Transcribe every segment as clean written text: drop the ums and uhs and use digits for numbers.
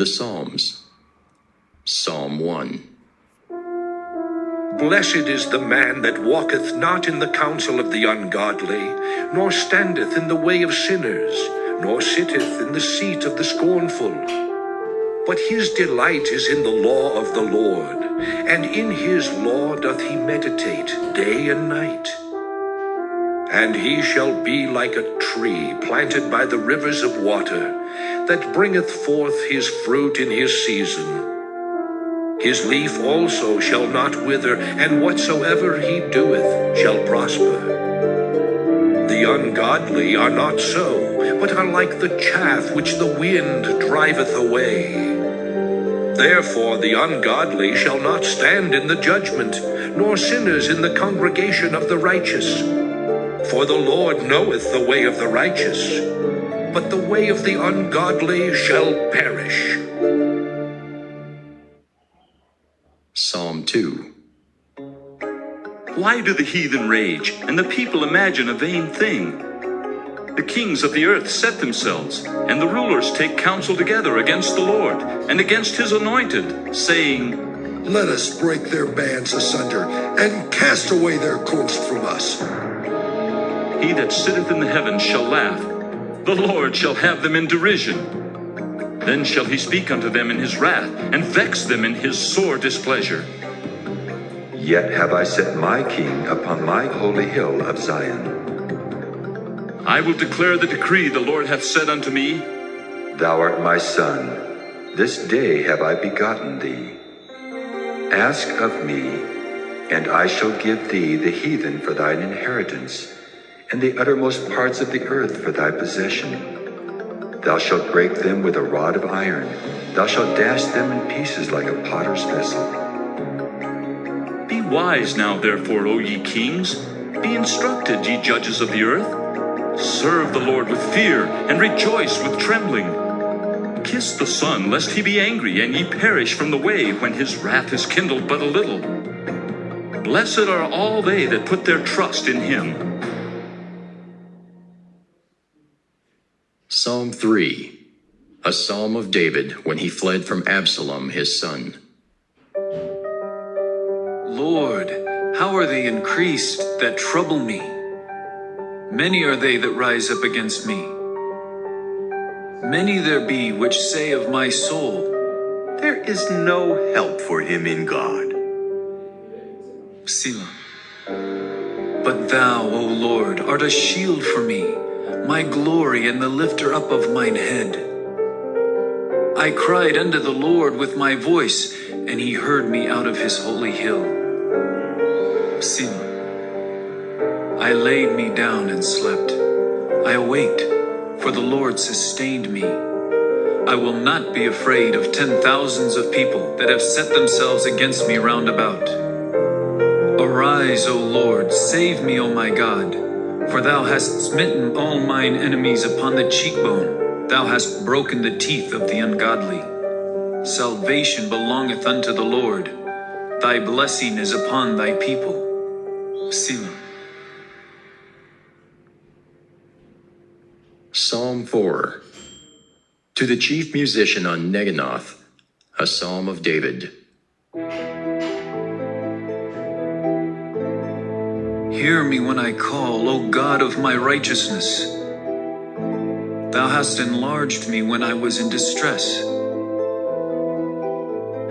The Psalms. Psalm 1. Blessed is the man that walketh not in the counsel of the ungodly, nor standeth in the way of sinners, nor sitteth in the seat of the scornful. But his delight is in the law of the Lord, and in his law doth he meditate day and night. And he shall be like a tree planted by the rivers of water, that bringeth forth his fruit in his season. His leaf also shall not wither, and whatsoever he doeth shall prosper. The ungodly are not so, but are like the chaff which the wind driveth away. Therefore the ungodly shall not stand in the judgment, nor sinners in the congregation of the righteous. For the Lord knoweth the way of the righteous, but the way of the ungodly shall perish. Psalm 2. Why do the heathen rage, and the people imagine a vain thing? The kings of the earth set themselves, and the rulers take counsel together against the Lord, and against his anointed, saying, Let us break their bands asunder, and cast away their cords from us. He that sitteth in the heavens shall laugh, the Lord shall have them in derision. Then shall he speak unto them in his wrath, and vex them in his sore displeasure. Yet have I set my king upon my holy hill of Zion. I will declare the decree the Lord hath said unto me, Thou art my son, this day have I begotten thee. Ask of me, and I shall give thee the heathen for thine inheritance, and the uttermost parts of the earth for thy possession. Thou shalt break them with a rod of iron. Thou shalt dash them in pieces like a potter's vessel. Be wise now, therefore, O ye kings. Be instructed, ye judges of the earth. Serve the Lord with fear, and rejoice with trembling. Kiss the Son, lest he be angry, and ye perish from the way, when his wrath is kindled but a little. Blessed are all they that put their trust in him. Psalm 3. A psalm of David when he fled from Absalom his son. Lord, how are they increased that trouble me? Many are they that rise up against me. Many there be which say of my soul, There is no help for him in God. Selah. But thou, O Lord, art a shield for me, my glory and the lifter up of mine head. I cried unto the Lord with my voice, and he heard me out of his holy hill. Selah. I laid me down and slept. I awaked, for the Lord sustained me. I will not be afraid of 10,000s of people that have set themselves against me round about. Arise, O Lord, save me, O my God. For thou hast smitten all mine enemies upon the cheekbone. Thou hast broken the teeth of the ungodly. Salvation belongeth unto the Lord. Thy blessing is upon thy people. Selah. Psalm 4. To the chief musician on Neginoth, a psalm of David. Hear me when I call, O God of my righteousness. Thou hast enlarged me when I was in distress.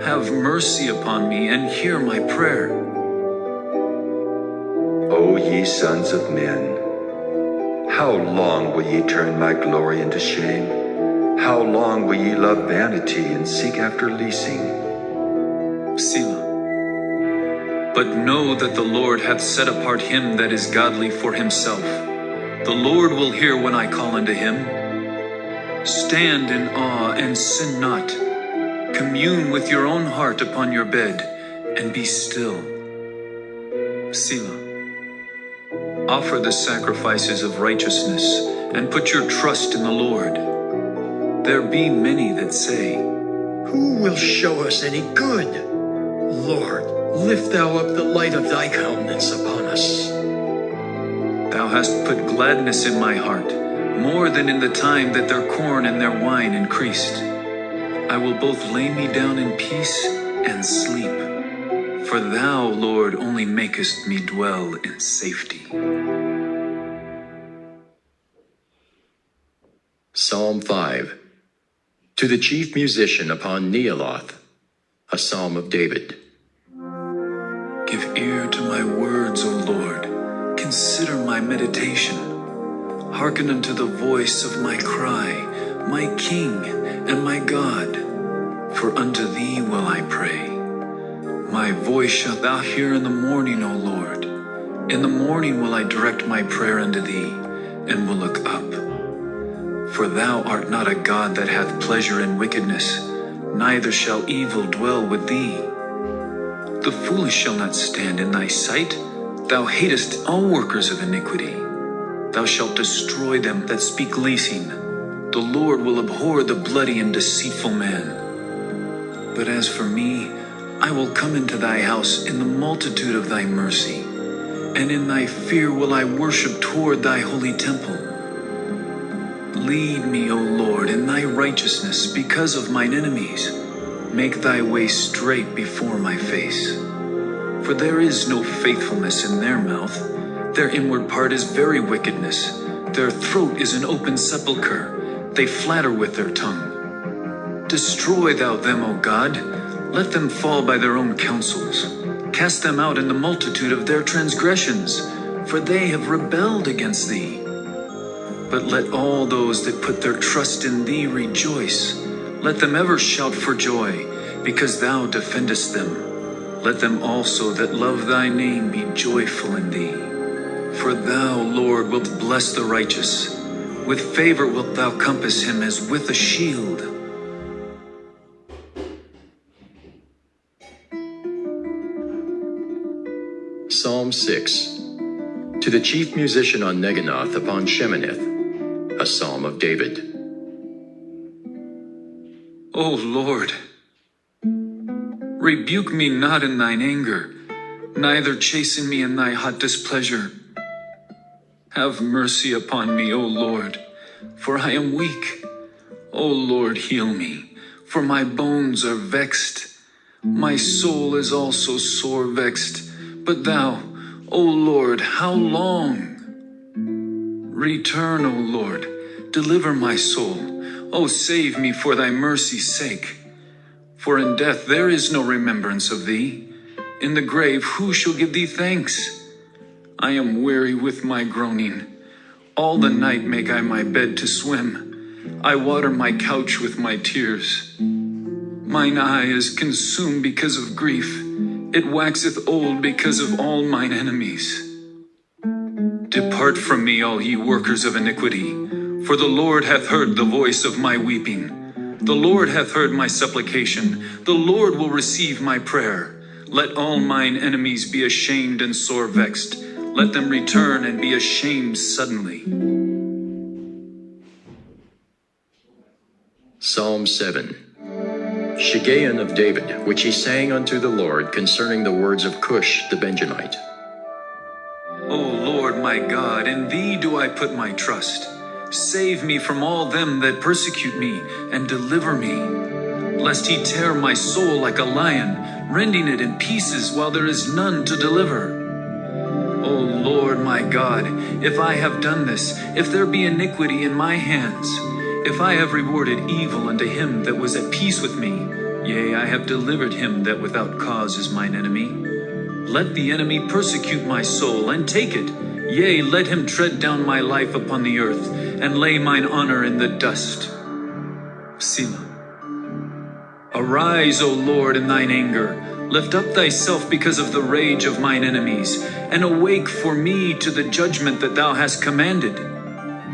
Have mercy upon me and hear my prayer. O ye sons of men, how long will ye turn my glory into shame? How long will ye love vanity and seek after leasing? Selah. But know that the Lord hath set apart him that is godly for himself. The Lord will hear when I call unto him. Stand in awe and sin not. Commune with your own heart upon your bed, and be still. Selah. Offer the sacrifices of righteousness, and put your trust in the Lord. There be many that say, Who will show us any good? Lord, lift thou up the light of thy countenance upon us. Thou hast put gladness in my heart, more than in the time that their corn and their wine increased. I will both lay me down in peace and sleep. For thou, Lord, only makest me dwell in safety. Psalm 5. To the chief musician upon Neoloth, a psalm of David. Give ear to my words, O Lord. Consider my meditation. Hearken unto the voice of my cry, my King and my God. For unto thee will I pray. My voice shalt thou hear in the morning, O Lord. In the morning will I direct my prayer unto thee, and will look up. For thou art not a God that hath pleasure in wickedness, neither shall evil dwell with thee. The foolish shall not stand in thy sight. Thou hatest all workers of iniquity. Thou shalt destroy them that speak leasing. The Lord will abhor the bloody and deceitful man. But as for me, I will come into thy house in the multitude of thy mercy, and in thy fear will I worship toward thy holy temple. Lead me, O Lord, in thy righteousness because of mine enemies. Make thy way straight before my face. For there is no faithfulness in their mouth. Their inward part is very wickedness. Their throat is an open sepulchre. They flatter with their tongue. Destroy thou them, O God. Let them fall by their own counsels. Cast them out in the multitude of their transgressions, for they have rebelled against thee. But let all those that put their trust in thee rejoice. Let them ever shout for joy, because thou defendest them. Let them also that love thy name be joyful in thee. For thou, Lord, wilt bless the righteous. With favor wilt thou compass him as with a shield. Psalm 6. To the chief musician on Neginoth upon Sheminith, a psalm of David. O Lord, rebuke me not in thine anger, neither chasten me in thy hot displeasure. Have mercy upon me, O Lord, for I am weak. O Lord, heal me, for my bones are vexed. My soul is also sore vexed. But thou, O Lord, how long? Return, O Lord, deliver my soul. O save me for thy mercy's sake. For in death there is no remembrance of thee. In the grave who shall give thee thanks? I am weary with my groaning. All the night make I my bed to swim. I water my couch with my tears. Mine eye is consumed because of grief. It waxeth old because of all mine enemies. Depart from me, all ye workers of iniquity, for the Lord hath heard the voice of my weeping. The Lord hath heard my supplication. The Lord will receive my prayer. Let all mine enemies be ashamed and sore vexed. Let them return and be ashamed suddenly. Psalm 7. Shiggaion of David, which he sang unto the Lord concerning the words of Cush the Benjamite. O Lord my God, in thee do I put my trust. Save me from all them that persecute me, and deliver me. Lest he tear my soul like a lion, rending it in pieces while there is none to deliver. O Lord my God, if I have done this, if there be iniquity in my hands, if I have rewarded evil unto him that was at peace with me, yea, I have delivered him that without cause is mine enemy. Let the enemy persecute my soul, and take it. Yea, let him tread down my life upon the earth, and lay mine honor in the dust. Selah. Arise, O Lord, in thine anger. Lift up thyself because of the rage of mine enemies, and awake for me to the judgment that thou hast commanded.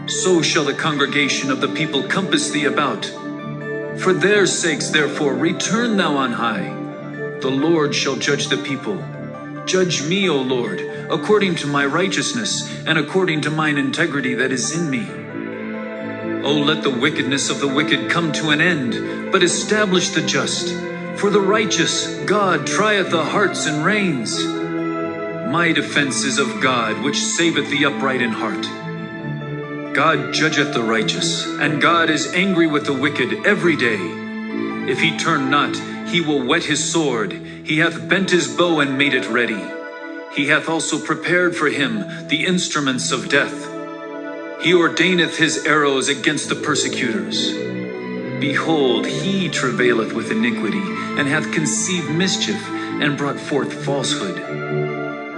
So shall the congregation of the people compass thee about. For their sakes, therefore, return thou on high. The Lord shall judge the people. Judge me, O Lord, according to my righteousness, and according to mine integrity that is in me. O let the wickedness of the wicked come to an end, but establish the just. For the righteous, God trieth the hearts and reins. My defense is of God, which saveth the upright in heart. God judgeth the righteous, and God is angry with the wicked every day. If he turn not, he will whet his sword. He hath bent his bow and made it ready. He hath also prepared for him the instruments of death. He ordaineth his arrows against the persecutors. Behold, he travaileth with iniquity, and hath conceived mischief, and brought forth falsehood.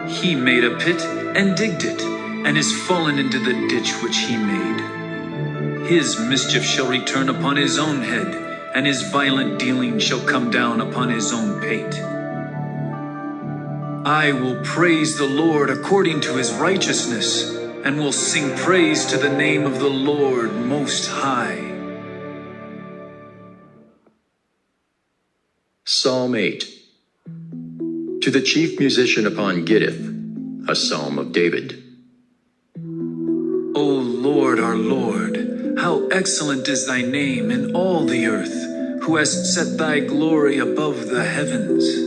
He made a pit, and digged it, and is fallen into the ditch which he made. His mischief shall return upon his own head, and his violent dealing shall come down upon his own pate. I will praise the Lord according to his righteousness, and will sing praise to the name of the Lord Most High. Psalm 8. To the chief musician upon Gittith, a psalm of David. O Lord, our Lord, how excellent is thy name in all the earth, who hast set thy glory above the heavens.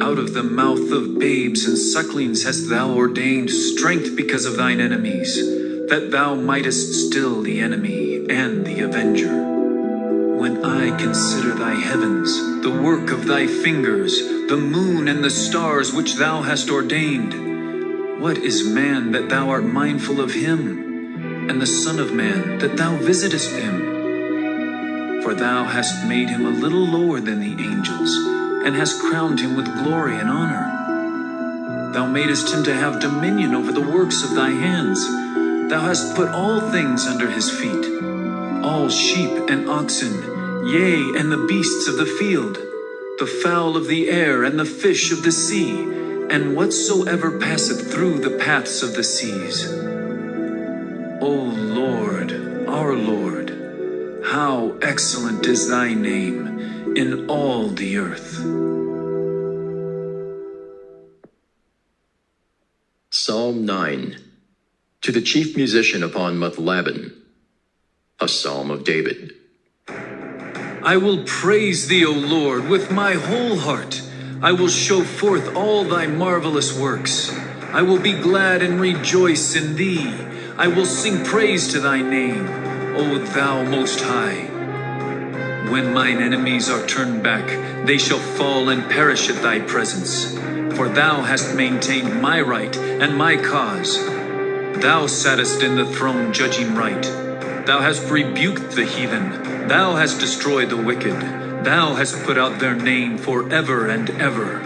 Out of the mouth of babes and sucklings hast thou ordained strength because of thine enemies, that thou mightest still the enemy and the avenger. When I consider thy heavens, the work of thy fingers, the moon and the stars which thou hast ordained, what is man that thou art mindful of him, and the Son of Man that thou visitest him? For thou hast made him a little lower than the angels, and hast crowned him with glory and honor. Thou madest him to have dominion over the works of thy hands. Thou hast put all things under his feet, all sheep and oxen, yea, and the beasts of the field, the fowl of the air, and the fish of the sea, and whatsoever passeth through the paths of the seas. O Lord, our Lord, how excellent is thy name in all the earth. Psalm 9. To the chief musician upon Muthlaban, a psalm of David. I will praise thee, O Lord, with my whole heart. I will show forth all thy marvelous works. I will be glad and rejoice in thee. I will sing praise to thy name, O thou Most High. When mine enemies are turned back, they shall fall and perish at thy presence. For thou hast maintained my right and my cause. Thou sattest in the throne judging right. Thou hast rebuked the heathen. Thou hast destroyed the wicked. Thou hast put out their name forever and ever.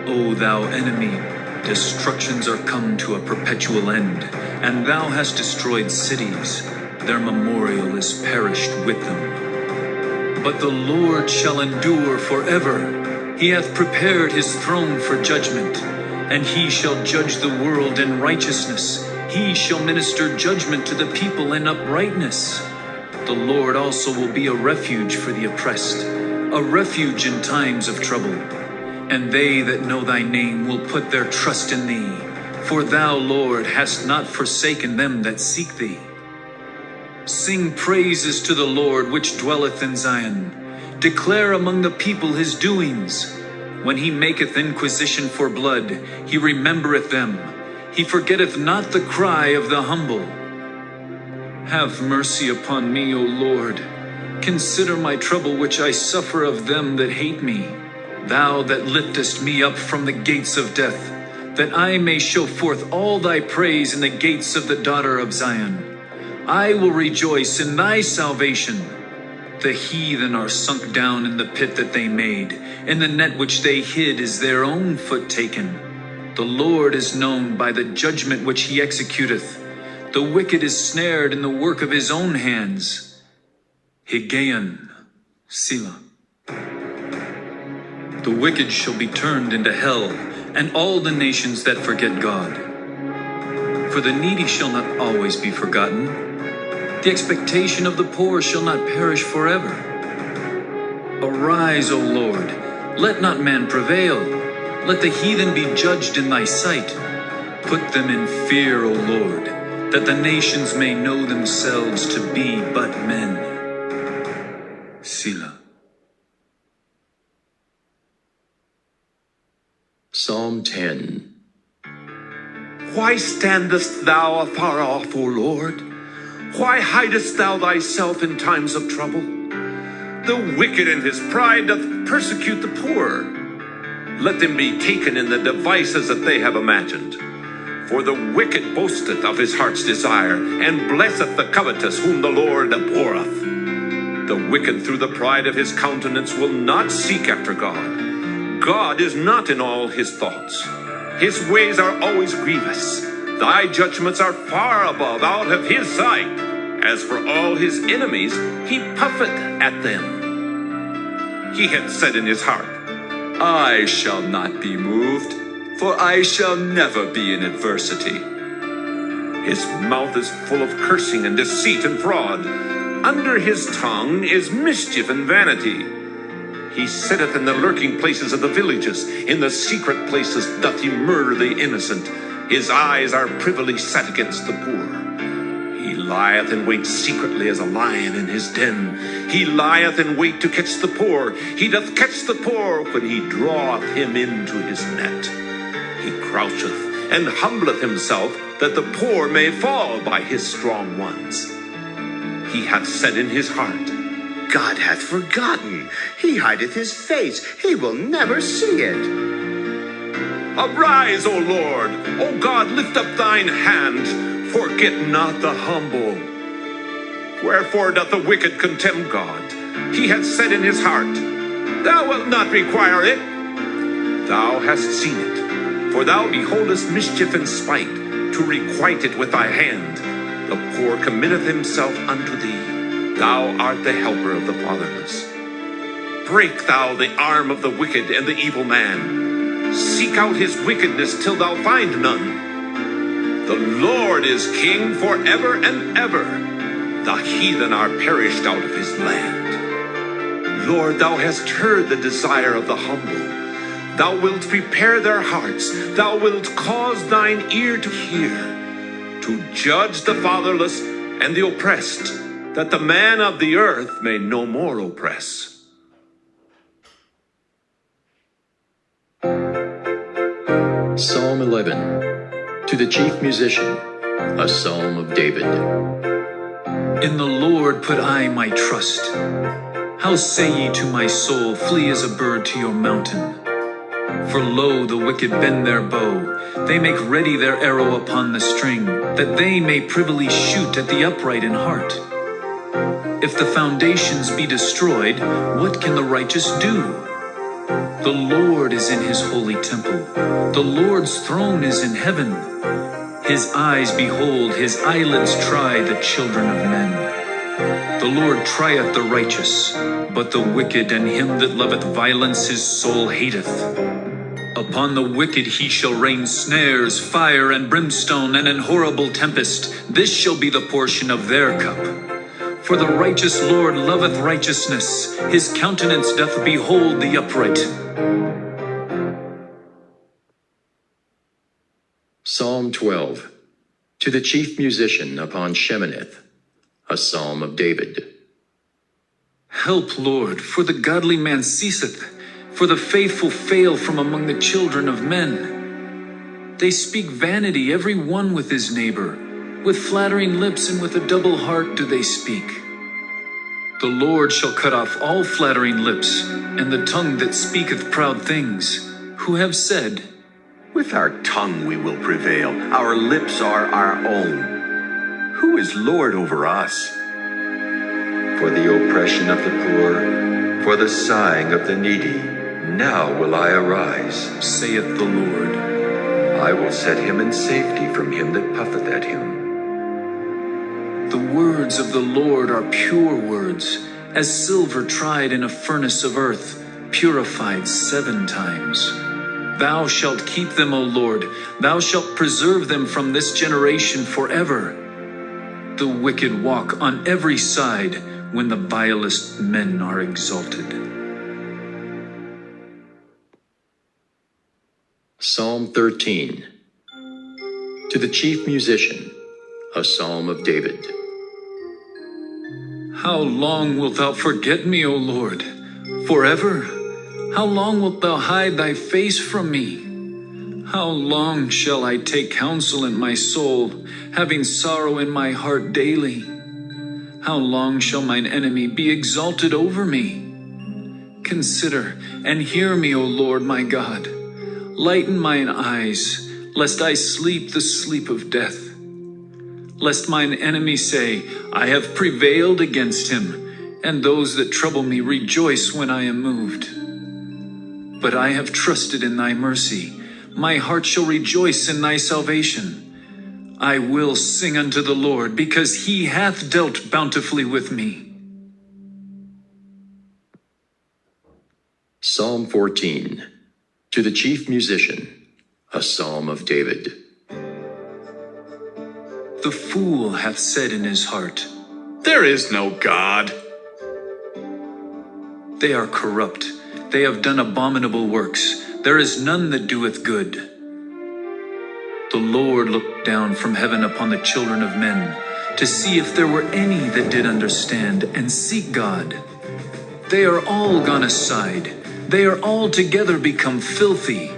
O thou enemy, destructions are come to a perpetual end, and thou hast destroyed cities. Their memorial is perished with them. But the Lord shall endure forever. He hath prepared his throne for judgment, and he shall judge the world in righteousness. He shall minister judgment to the people in uprightness. The Lord also will be a refuge for the oppressed, a refuge in times of trouble. And they that know thy name will put their trust in thee. For thou, Lord, hast not forsaken them that seek thee. Sing praises to the Lord which dwelleth in Zion. Declare among the people his doings. When he maketh inquisition for blood, he remembereth them. He forgetteth not the cry of the humble. Have mercy upon me, O Lord. Consider my trouble which I suffer of them that hate me. Thou that liftest me up from the gates of death, that I may show forth all thy praise in the gates of the daughter of Zion. I will rejoice in thy salvation. The heathen are sunk down in the pit that they made. In the net which they hid is their own foot taken. The Lord is known by the judgment which he executeth. The wicked is snared in the work of his own hands. Higgaion, Selah. The wicked shall be turned into hell, and all the nations that forget God. For the needy shall not always be forgotten. The expectation of the poor shall not perish forever. Arise, O Lord, let not man prevail. Let the heathen be judged in thy sight. Put them in fear, O Lord, that the nations may know themselves to be but men. Selah. Psalm 10. Why standest thou afar off, O Lord? Why hidest thou thyself in times of trouble? The wicked in his pride doth persecute the poor. Let them be taken in the devices that they have imagined. For the wicked boasteth of his heart's desire, and blesseth the covetous whom the Lord abhorreth. The wicked through the pride of his countenance will not seek after God. God is not in all his thoughts. His ways are always grievous. Thy judgments are far above out of his sight. As for all his enemies, he puffeth at them. He hath said in his heart, I shall not be moved, for I shall never be in adversity. His mouth is full of cursing and deceit and fraud. Under his tongue is mischief and vanity. He sitteth in the lurking places of the villages. In the secret places doth he murder the innocent. His eyes are privily set against the poor. He lieth in wait secretly as a lion in his den. He lieth in wait to catch the poor. He doth catch the poor when he draweth him into his net. He croucheth and humbleth himself, that the poor may fall by his strong ones. He hath said in his heart, God hath forgotten. He hideth his face. He will never see it. Arise, O Lord! O God, lift up thine hand. Forget not the humble. Wherefore doth the wicked contemn God? He hath said in his heart, Thou wilt not require it. Thou hast seen it, for thou beholdest mischief and spite, to requite it with thy hand. The poor committeth himself unto thee. Thou art the helper of the fatherless. Break thou the arm of the wicked and the evil man. Seek out his wickedness till thou find none. The Lord is king forever and ever. The heathen are perished out of his land. Lord, thou hast heard the desire of the humble. Thou wilt prepare their hearts. Thou wilt cause thine ear to hear, to judge the fatherless and the oppressed, that the man of the earth may no more oppress. Psalm 11. To the chief musician, a psalm of David. In the Lord put I my trust. How say ye to my soul, flee as a bird to your mountain? For lo, the wicked bend their bow. They make ready their arrow upon the string, that they may privily shoot at the upright in heart. If the foundations be destroyed, what can the righteous do? The Lord is in his holy temple. The Lord's throne is in heaven. His eyes behold, his eyelids try the children of men. The Lord trieth the righteous, but the wicked and him that loveth violence his soul hateth. Upon the wicked he shall rain snares, fire and brimstone, and an horrible tempest. This shall be the portion of their cup. For the righteous Lord loveth righteousness. His countenance doth behold the upright. Psalm 12. To the chief musician upon Sheminith, a psalm of David. Help, Lord, for the godly man ceaseth, for the faithful fail from among the children of men. They speak vanity, every one with his neighbor. With flattering lips and with a double heart do they speak. The Lord shall cut off all flattering lips, and the tongue that speaketh proud things, who have said, With our tongue we will prevail. Our lips are our own. Who is Lord over us? For the oppression of the poor, for the sighing of the needy, now will I arise, saith the Lord. I will set him in safety from him that puffeth at him. The words of the Lord are pure words, as silver tried in a furnace of earth, purified 7 times. Thou shalt keep them, O Lord. Thou shalt preserve them from this generation forever. The wicked walk on every side when the vilest men are exalted. Psalm 13. To the chief musician, a psalm of David. How long wilt thou forget me, O Lord? Forever? How long wilt thou hide thy face from me? How long shall I take counsel in my soul, having sorrow in my heart daily? How long shall mine enemy be exalted over me? Consider and hear me, O Lord my God. Lighten mine eyes, lest I sleep the sleep of death. Lest mine enemy say, I have prevailed against him, and those that trouble me rejoice when I am moved. But I have trusted in thy mercy. My heart shall rejoice in thy salvation. I will sing unto the Lord, because he hath dealt bountifully with me. Psalm 14. To the chief musician, a psalm of David. The fool hath said in his heart, There is no God. They are corrupt. They have done abominable works. There is none that doeth good. The Lord looked down from heaven upon the children of men, to see if there were any that did understand and seek God. They are all gone aside. They are altogether become filthy.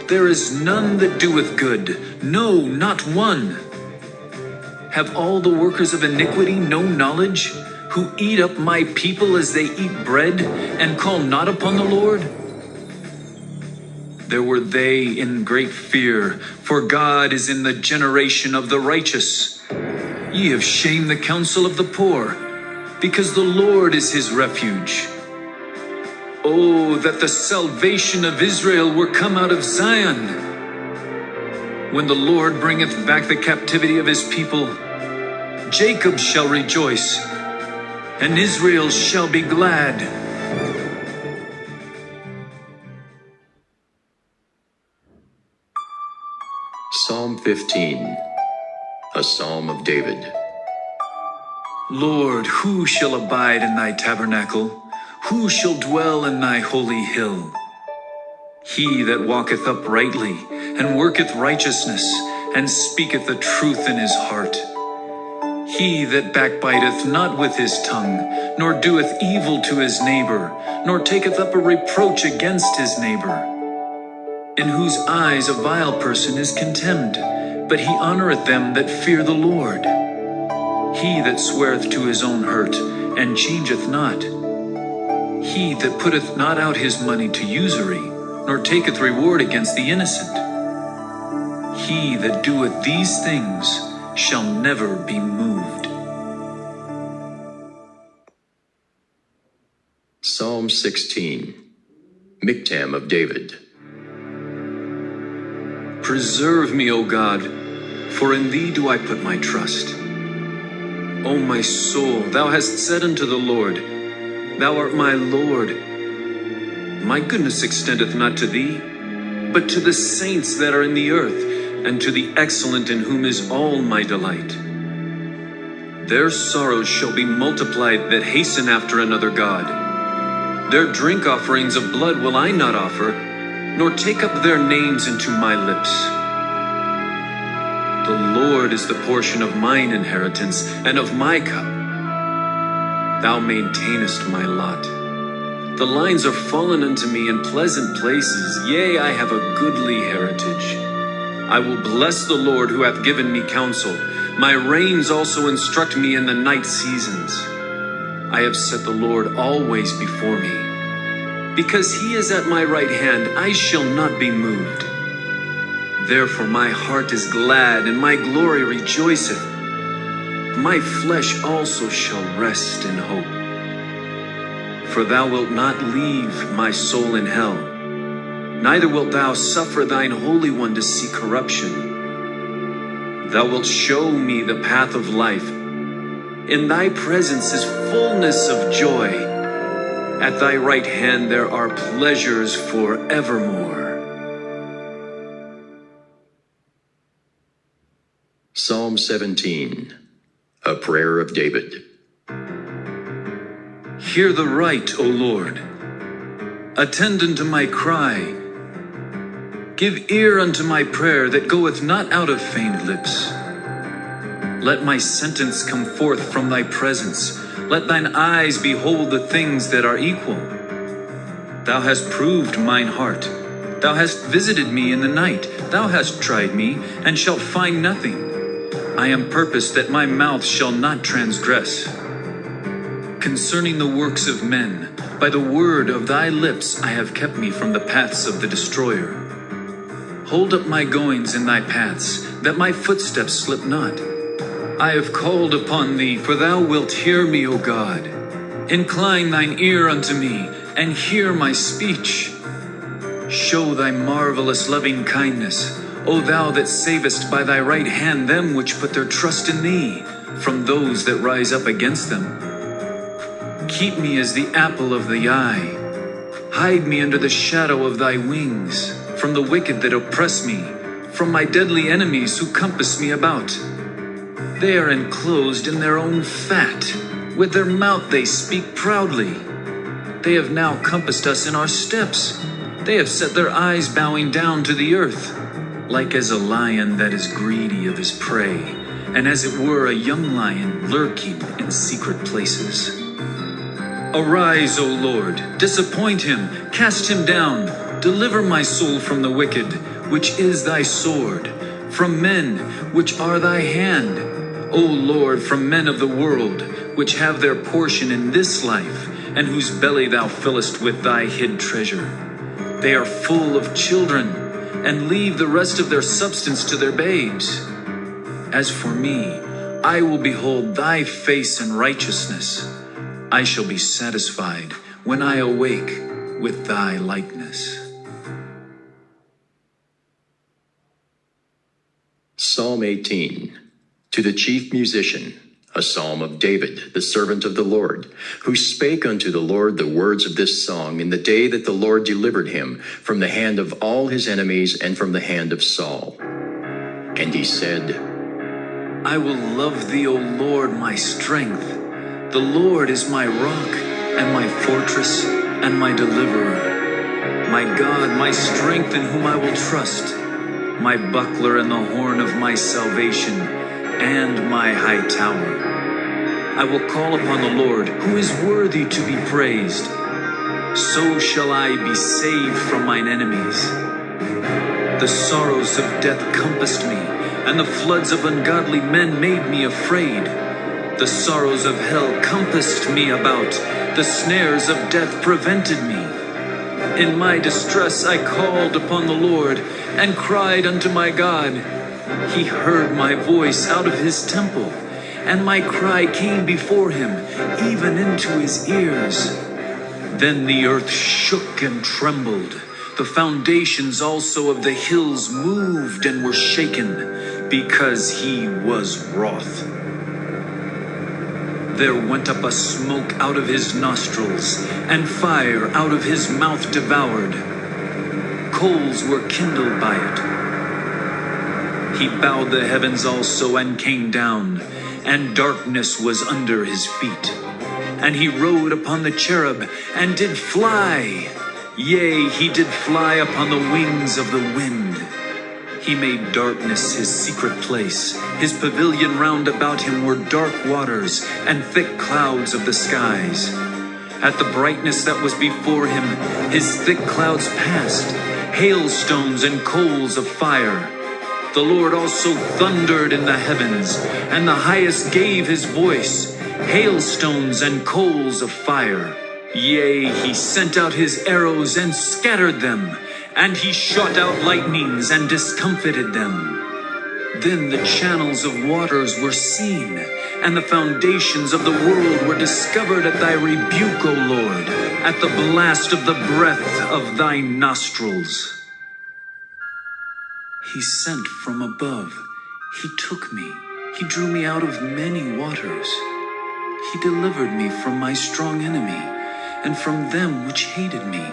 There is none that doeth good, no, not one. Have all the workers of iniquity no knowledge, who eat up my people as they eat bread, and call not upon the Lord? There were they in great fear, for God is in the generation of the righteous. Ye have shamed the counsel of the poor, because the Lord is his refuge. Oh, that the salvation of Israel were come out of Zion! When the Lord bringeth back the captivity of his people, Jacob shall rejoice, and Israel shall be glad. Psalm 15. A psalm of David. Lord, who shall abide in thy tabernacle? Who shall dwell in thy holy hill? He that walketh uprightly, and worketh righteousness, and speaketh the truth in his heart. He that backbiteth not with his tongue, nor doeth evil to his neighbor, nor taketh up a reproach against his neighbor. In whose eyes a vile person is contemned, but he honoreth them that fear the Lord. He that sweareth to his own hurt, and changeth not. He that putteth not out his money to usury, nor taketh reward against the innocent. He that doeth these things shall never be moved. Psalm 16. Miktam of David. Preserve me, O God, for in thee do I put my trust. O my soul, thou hast said unto the Lord, Thou art my Lord. My goodness extendeth not to thee, but to the saints that are in the earth, and to the excellent in whom is all my delight. Their sorrows shall be multiplied that hasten after another God. Their drink offerings of blood will I not offer, nor take up their names into my lips. The Lord is the portion of mine inheritance, and of my cup. Thou maintainest my lot. The lines are fallen unto me in pleasant places. Yea, I have a goodly heritage. I will bless the Lord who hath given me counsel. My reins also instruct me in the night seasons. I have set the Lord always before me. Because he is at my right hand, I shall not be moved. Therefore my heart is glad, and my glory rejoiceth. My flesh also shall rest in hope. For thou wilt not leave my soul in hell, neither wilt thou suffer thine Holy One to see corruption. Thou wilt show me the path of life. In thy presence is fullness of joy. At thy right hand there are pleasures forevermore. Psalm 17. A prayer of David. Hear the right, O Lord. Attend unto my cry. Give ear unto my prayer that goeth not out of feigned lips. Let my sentence come forth from thy presence. Let thine eyes behold the things that are equal. Thou hast proved mine heart. Thou hast visited me in the night. Thou hast tried me, and shalt find nothing. I am purposed that my mouth shall not transgress. concerning the works of men, by the word of thy lips I have kept me from the paths of the destroyer. Hold up my goings in thy paths, that my footsteps slip not. I have called upon thee, for thou wilt hear me, O God. Incline thine ear unto me, and hear my speech. Show thy marvelous loving kindness, O thou that savest by thy right hand them which put their trust in thee, from those that rise up against them. Keep me as the apple of the eye. Hide me under the shadow of thy wings, from the wicked that oppress me, from my deadly enemies who compass me about. They are enclosed in their own fat. With their mouth they speak proudly. They have now compassed us in our steps. They have set their eyes bowing down to the earth, like as a lion that is greedy of his prey, and as it were a young lion lurking in secret places. Arise, O Lord, disappoint him, cast him down, deliver my soul from the wicked, which is thy sword, from men, which are thy hand. O Lord, from men of the world, which have their portion in this life, and whose belly thou fillest with thy hid treasure. They are full of children, and leave the rest of their substance to their babes. As for me, I will behold thy face in righteousness. I shall be satisfied when I awake with thy likeness. Psalm 18. To the chief musician, a psalm of David, the servant of the Lord, who spake unto the Lord the words of this song in the day that the Lord delivered him from the hand of all his enemies and from the hand of Saul. And he said, I will love thee, O Lord, my strength. The Lord is my rock, and my fortress, and my deliverer. My God, my strength, in whom I will trust, my buckler and the horn of my salvation, and my high tower. I will call upon the Lord, who is worthy to be praised. So shall I be saved from mine enemies. The sorrows of death compassed me, and the floods of ungodly men made me afraid. The sorrows of hell compassed me about. The snares of death prevented me. In my distress I called upon the Lord, and cried unto my God. He heard my voice out of his temple, and my cry came before him, even into his ears. Then the earth shook and trembled. The foundations also of the hills moved and were shaken, because he was wroth. There went up a smoke out of his nostrils, and fire out of his mouth devoured. Coals were kindled by it. He bowed the heavens also and came down, and darkness was under his feet. And he rode upon the cherub, and did fly. Yea, he did fly upon the wings of the wind. He made darkness his secret place. His pavilion round about him were dark waters and thick clouds of the skies. At the brightness that was before him, his thick clouds passed, hailstones and coals of fire. The Lord also thundered in the heavens, and the highest gave his voice, hailstones and coals of fire. Yea, he sent out his arrows and scattered them, and he shot out lightnings and discomfited them. Then the channels of waters were seen, and the foundations of the world were discovered at thy rebuke, O Lord, at the blast of the breath of thy nostrils. He sent from above. He took me. He drew me out of many waters. He delivered me from my strong enemy, and from them which hated me,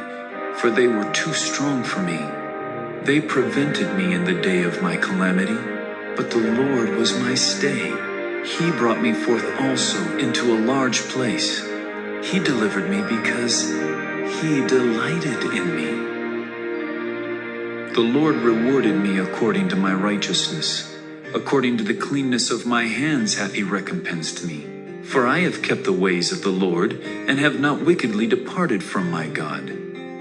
for they were too strong for me. They prevented me in the day of my calamity, but the Lord was my stay. He brought me forth also into a large place. He delivered me because he delighted in me. The Lord rewarded me according to my righteousness. According to the cleanness of my hands hath he recompensed me. For I have kept the ways of the Lord, and have not wickedly departed from my God.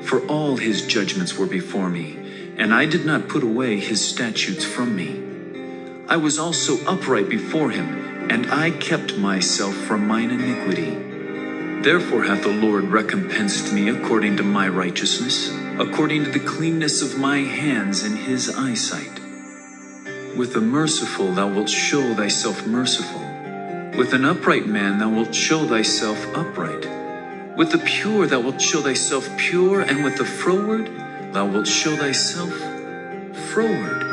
For all his judgments were before me, and I did not put away his statutes from me. I was also upright before him, and I kept myself from mine iniquity. Therefore hath the Lord recompensed me according to my righteousness, according to the cleanness of my hands in his eyesight. With the merciful thou wilt show thyself merciful. With an upright man thou wilt show thyself upright. With the pure thou wilt show thyself pure, and with the froward thou wilt show thyself froward.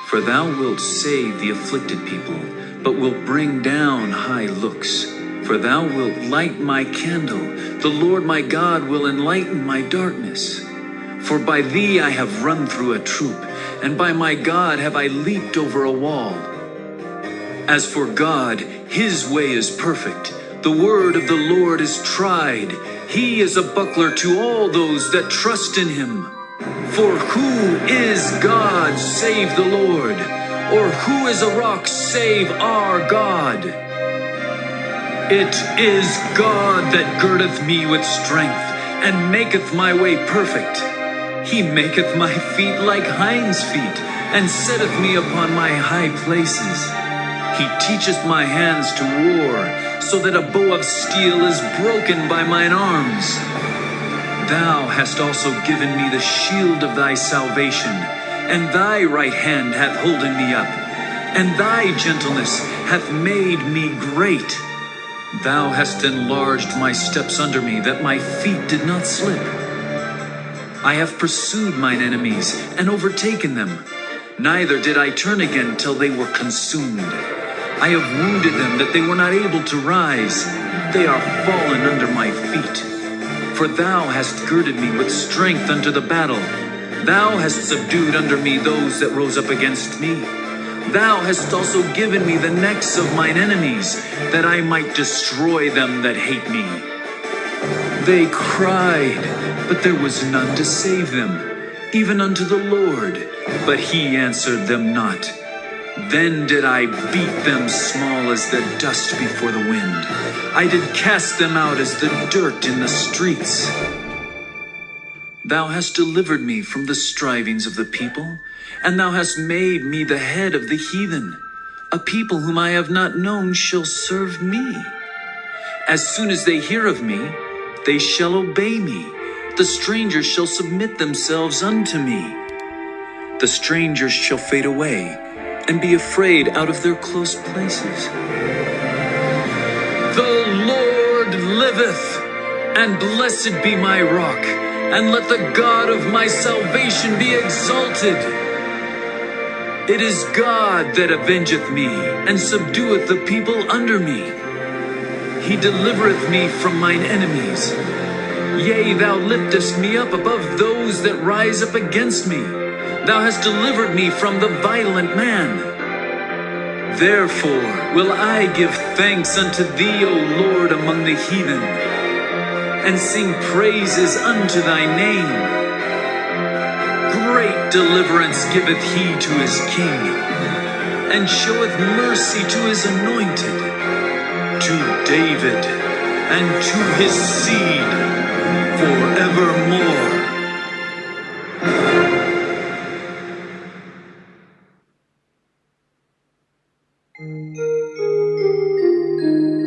For thou wilt save the afflicted people, but wilt bring down high looks. For thou wilt light my candle, the Lord my God will enlighten my darkness. For by thee I have run through a troop, and by my God have I leaped over a wall. As for God, his way is perfect. The word of the Lord is tried. He is a buckler to all those that trust in him. For who is God save the Lord? Or who is a rock save our God? It is God that girdeth me with strength, and maketh my way perfect. He maketh my feet like hinds' feet, and setteth me upon my high places. He teacheth my hands to war, so that a bow of steel is broken by mine arms. Thou hast also given me the shield of thy salvation, and thy right hand hath holden me up, and thy gentleness hath made me great. Thou hast enlarged my steps under me, that my feet did not slip. I have pursued mine enemies, and overtaken them. Neither did I turn again till they were consumed. I have wounded them, that they were not able to rise. They are fallen under my feet. For thou hast girded me with strength unto the battle. Thou hast subdued under me those that rose up against me. Thou hast also given me the necks of mine enemies, that I might destroy them that hate me. They cried, but there was none to save them, even unto the Lord, but he answered them not. Then did I beat them small as the dust before the wind. I did cast them out as the dirt in the streets. Thou hast delivered me from the strivings of the people, and thou hast made me the head of the heathen. A people whom I have not known shall serve me. As soon as they hear of me, they shall obey me. The strangers shall submit themselves unto me. The strangers shall fade away, and be afraid out of their close places. The Lord liveth, and blessed be my rock, and let the God of my salvation be exalted. It is God that avengeth me, and subdueth the people under me. He delivereth me from mine enemies. Yea, thou liftest me up above those that rise up against me. Thou hast delivered me from the violent man. Therefore will I give thanks unto thee, O Lord, among the heathen, and sing praises unto thy name. Great deliverance giveth he to his king, and showeth mercy to his anointed, to David, and to his seed forevermore.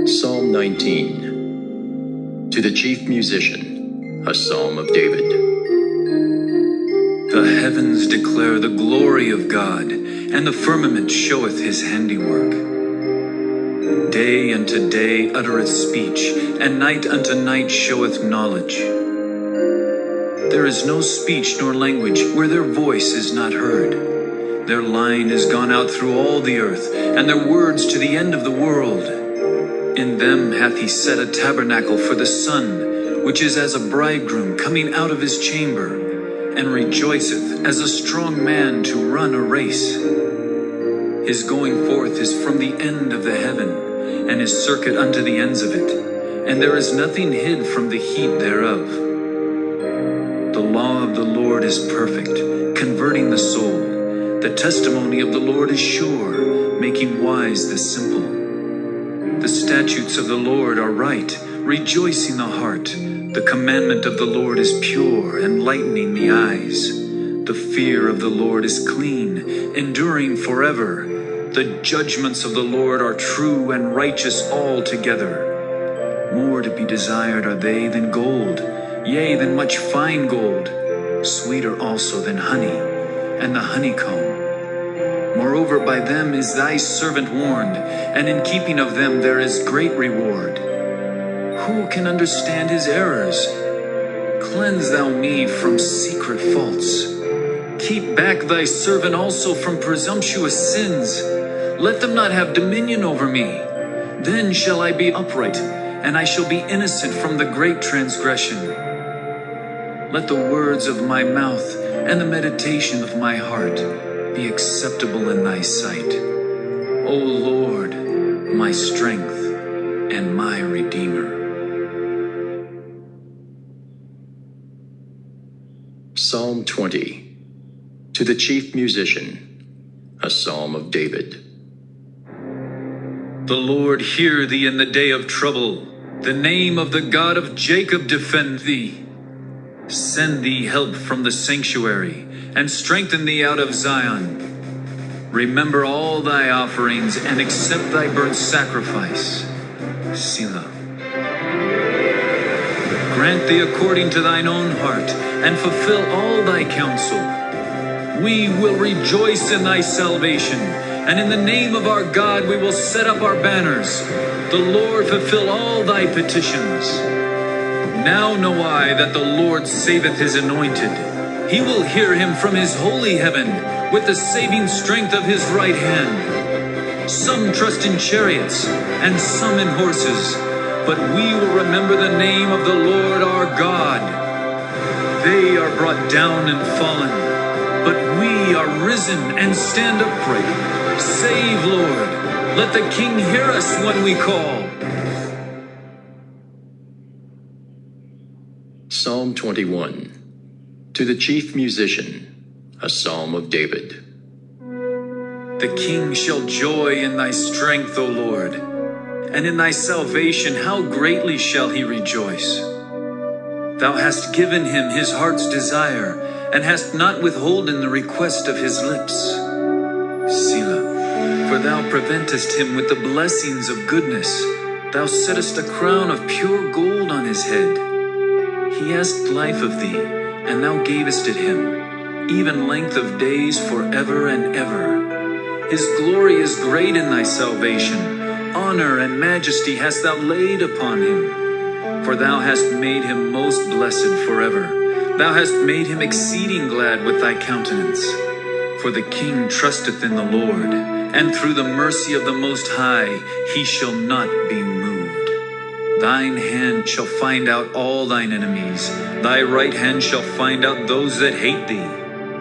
Psalm 19. To the chief musician, a psalm of David. The heavens declare the glory of God, and the firmament showeth his handiwork. Day unto day uttereth speech, and night unto night showeth knowledge. There is no speech nor language where their voice is not heard. Their line is gone out through all the earth, and their words to the end of the world. In them hath he set a tabernacle for the sun, which is as a bridegroom coming out of his chamber, and rejoiceth as a strong man to run a race. His going forth is from the end of the heaven, and his circuit unto the ends of it, and there is nothing hid from the heat thereof. The law of the Lord is perfect, converting the soul. The testimony of the Lord is sure, making wise the simple. The statutes of the Lord are right, rejoicing the heart. The commandment of the Lord is pure, enlightening the eyes. The fear of the Lord is clean, enduring forever. The judgments of the Lord are true and righteous altogether. More to be desired are they than gold, yea, than much fine gold, sweeter also than honey, and the honeycomb. Moreover, by them is thy servant warned, and in keeping of them there is great reward. Who can understand his errors? Cleanse thou me from secret faults. Keep back thy servant also from presumptuous sins. Let them not have dominion over me. Then shall I be upright, and I shall be innocent from the great transgression. Let the words of my mouth and the meditation of my heart be acceptable in thy sight, O Lord, my strength and my Redeemer. Psalm 20. To the chief musician, a psalm of David. The Lord hear thee in the day of trouble. The name of the God of Jacob defend thee. Send thee help from the sanctuary, and strengthen thee out of Zion. Remember all thy offerings, and accept thy burnt sacrifice. Selah. Grant thee according to thine own heart, and fulfill all thy counsel. We will rejoice in thy salvation, and in the name of our God we will set up our banners. The Lord fulfill all thy petitions. Now know I that the Lord saveth his anointed. He will hear him from his holy heaven, with the saving strength of his right hand. Some trust in chariots, and some in horses, but we will remember the name of the Lord our God. They are brought down and fallen, but we are risen and stand upright. Save, Lord. Let the King hear us when we call. Psalm 21. To the chief musician, a psalm of David. The king shall joy in thy strength, O Lord, and in thy salvation how greatly shall he rejoice. Thou hast given him his heart's desire, and hast not withholden the request of his lips. Selah. For thou preventest him with the blessings of goodness. Thou settest a crown of pure gold on his head. He asked life of thee, and thou gavest it him, even length of days forever and ever. His glory is great in thy salvation. Honor and majesty hast thou laid upon him. For thou hast made him most blessed forever. Thou hast made him exceeding glad with thy countenance. For the king trusteth in the Lord, and through the mercy of the Most High he shall not be moved. Thine hand shall find out all thine enemies. Thy right hand shall find out those that hate thee.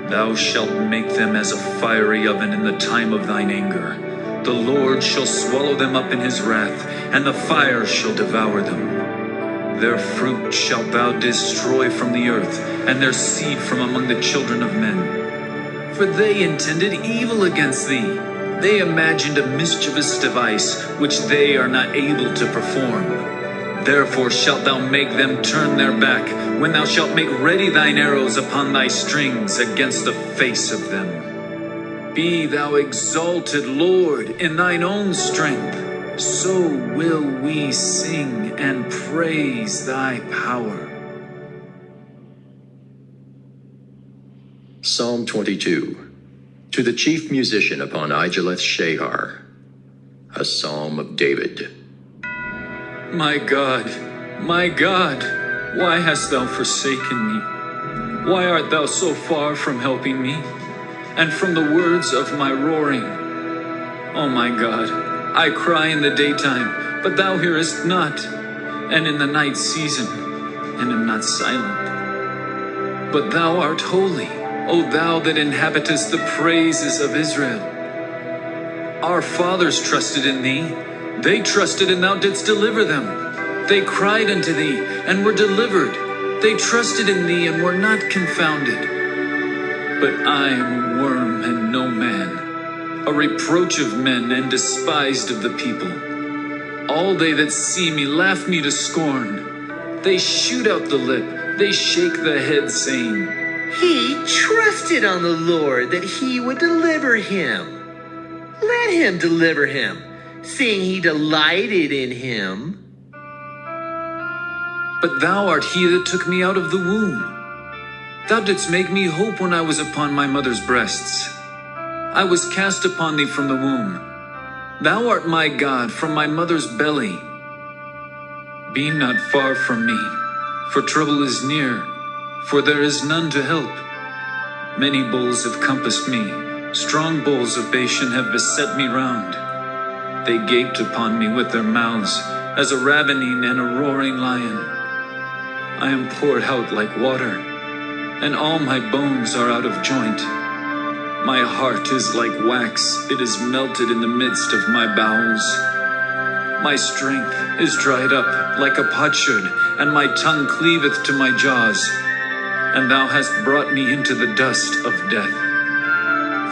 Thou shalt make them as a fiery oven in the time of thine anger. The Lord shall swallow them up in his wrath, and the fire shall devour them. Their fruit shalt thou destroy from the earth, and their seed from among the children of men. For they intended evil against thee. They imagined a mischievous device, which they are not able to perform. Therefore shalt thou make them turn their back, when thou shalt make ready thine arrows upon thy strings against the face of them. Be thou exalted, Lord, in thine own strength. So will we sing and praise thy power. Psalm 22. To the chief musician upon Igeleth-Shahar, a psalm of David. My God, why hast thou forsaken me? Why art thou so far from helping me, and from the words of my roaring? O my God, I cry in the daytime, but thou hearest not, and in the night season, and am not silent. But thou art holy, O thou that inhabitest the praises of Israel. Our fathers trusted in thee. They trusted, and thou didst deliver them. They cried unto thee, and were delivered. They trusted in thee, and were not confounded. But I am a worm and no man, a reproach of men and despised of the people. All they that see me laugh me to scorn. They shoot out the lip, they shake the head, saying, He trusted on the Lord that he would deliver him. Let him deliver him, seeing he delighted in him. but thou art he that took me out of the womb. Thou didst make me hope when I was upon my mother's breasts. I was cast upon thee from the womb. Thou art my God from my mother's belly. Be not far from me, for trouble is near, for there is none to help. Many bulls have compassed me, strong bulls of Bashan have beset me round. They gaped upon me with their mouths, as a ravening and a roaring lion. I am poured out like water, and all my bones are out of joint. My heart is like wax, it is melted in the midst of my bowels. My strength is dried up like a potsherd, and my tongue cleaveth to my jaws. And thou hast brought me into the dust of death.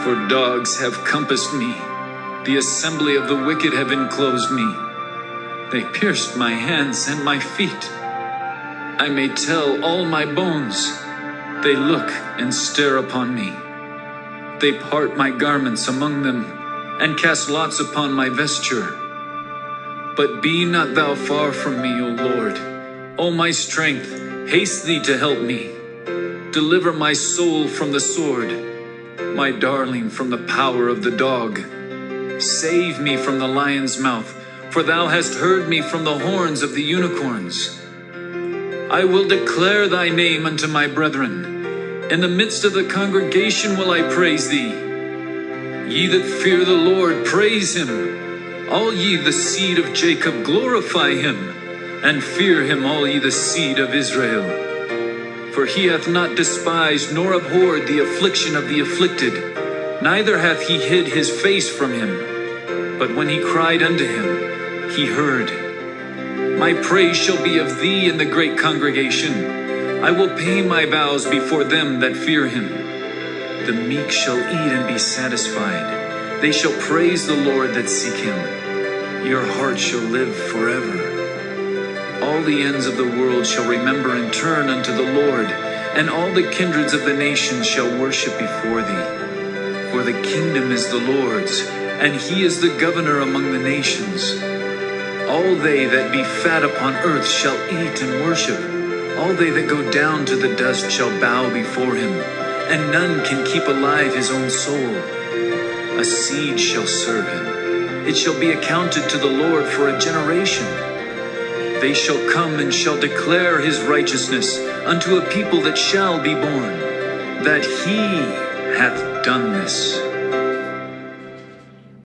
For dogs have compassed me, the assembly of the wicked have enclosed me. They pierced my hands and my feet. I may tell all my bones. They look and stare upon me. They part my garments among them, and cast lots upon my vesture. But be not thou far from me, O Lord. O my strength, haste thee to help me. Deliver my soul from the sword, my darling from the power of the dog. Save me from the lion's mouth, for thou hast heard me from the horns of the unicorns. I will declare thy name unto my brethren. In the midst of the congregation will I praise thee. Ye that fear the Lord, praise him. All ye the seed of Jacob, glorify him. And fear him, all ye the seed of Israel. For he hath not despised nor abhorred the affliction of the afflicted, neither hath he hid his face from him. But when he cried unto him, he heard. My praise shall be of thee in the great congregation. I will pay my vows before them that fear him. The meek shall eat and be satisfied. They shall praise the Lord that seek him. Your heart shall live forever. All the ends of the world shall remember and turn unto the Lord, and all the kindreds of the nations shall worship before thee. For the kingdom is the Lord's, and he is the governor among the nations. All they that be fat upon earth shall eat and worship. All they that go down to the dust shall bow before him, and none can keep alive his own soul. A seed shall serve him. It shall be accounted to the Lord for a generation. They shall come and shall declare his righteousness unto a people that shall be born, that he hath done this.